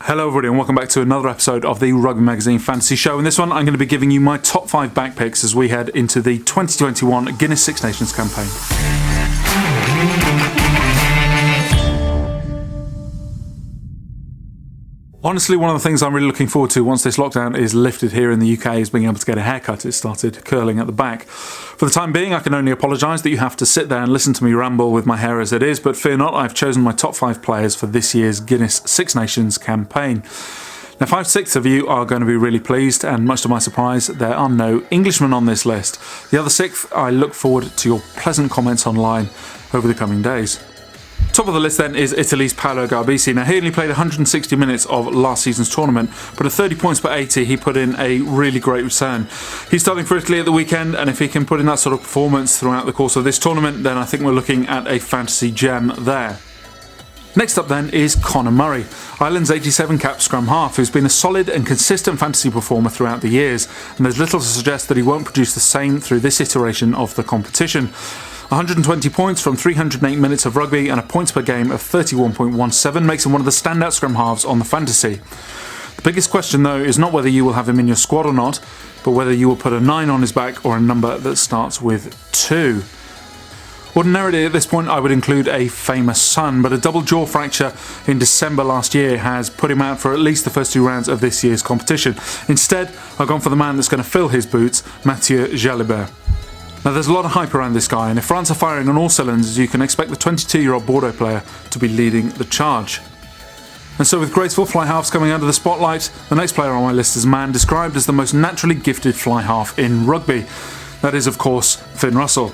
Hello everybody and welcome back to another episode of the Rugby Magazine Fantasy Show. In this one I'm going to be giving you my top 5 back picks as we head into the 2021 Guinness Six Nations campaign. Honestly, one of the things I'm really looking forward to once this lockdown is lifted here in the UK is being able to get a haircut. It started curling at the back. For the time being, I can only apologise that you have to sit there and listen to me ramble with my hair as it is, but fear not, I've chosen my top 5 players for this year's Guinness Six Nations campaign. Now, 5/6 of you are going to be really pleased, and much to my surprise, there are no Englishmen on this list. The other 6th, I look forward to your pleasant comments online over the coming days. Top of the list then is Italy's Paolo Garbisi. Now he only played 160 minutes of last season's tournament, but at 30 points per 80 he put in a really great return. He's starting for Italy at the weekend, and if he can put in that sort of performance throughout the course of this tournament, then I think we're looking at a fantasy gem there. Next up then is Conor Murray, Ireland's 87 cap scrum half, who's been a solid and consistent fantasy performer throughout the years, and there's little to suggest that he won't produce the same through this iteration of the competition. 120 points from 308 minutes of rugby and a points per game of 31.17 makes him one of the standout scrum halves on the fantasy. The biggest question though is not whether you will have him in your squad or not, but whether you will put a 9 on his back or a number that starts with 2. Ordinarily at this point I would include a famous son, but a double jaw fracture in December last year has put him out for at least the first 2 rounds of this year's competition. Instead, I've gone for the man that's going to fill his boots, Mathieu Jalibert. Now there's a lot of hype around this guy, and if France are firing on all cylinders, you can expect the 22-year-old Bordeaux player to be leading the charge. And so with graceful fly halves coming under the spotlight, the next player on my list is a man described as the most naturally gifted fly half in rugby. That is, of course, Finn Russell.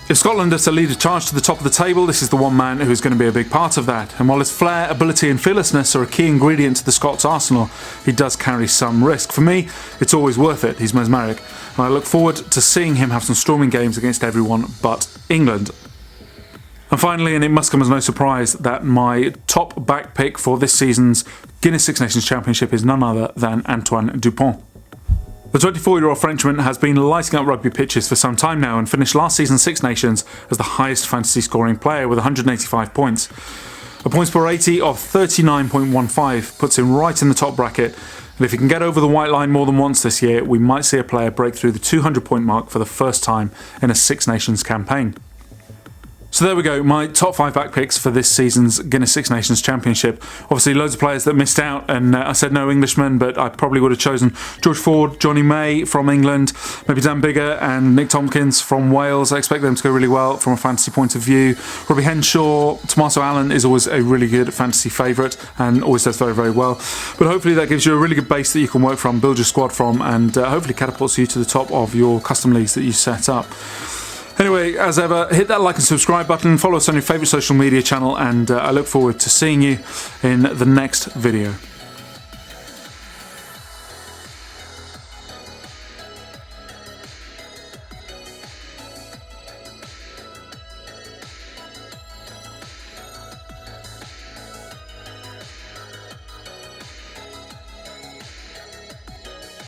If Scotland are to lead a charge to the top of the table, this is the one man who is going to be a big part of that. And while his flair, ability and fearlessness are a key ingredient to the Scots' arsenal, he does carry some risk. For me, it's always worth it. He's mesmeric. And I look forward to seeing him have some storming games against everyone but England. And finally, and it must come as no surprise, that my top back pick for this season's Guinness Six Nations Championship is none other than Antoine Dupont. The 24-year-old Frenchman has been lighting up rugby pitches for some time now and finished last season's Six Nations as the highest fantasy scoring player with 185 points. A points per 80 of 39.15 puts him right in the top bracket, and if he can get over the white line more than once this year, we might see a player break through the 200-point mark for the first time in a Six Nations campaign. So there we go, my top 5 back picks for this season's Guinness Six Nations Championship. Obviously loads of players that missed out, and I said no Englishmen, but I probably would have chosen George Ford, Johnny May from England, maybe Dan Biggar and Nick Tompkins from Wales. I expect them to go really well from a fantasy point of view. Robbie Henshaw, Tomaso Allen is always a really good fantasy favourite and always does very, very well. But hopefully that gives you a really good base that you can work from, build your squad from, and hopefully catapults you to the top of your custom leagues that you set up. Anyway, as ever, hit that like and subscribe button, follow us on your favourite social media channel, and I look forward to seeing you in the next video.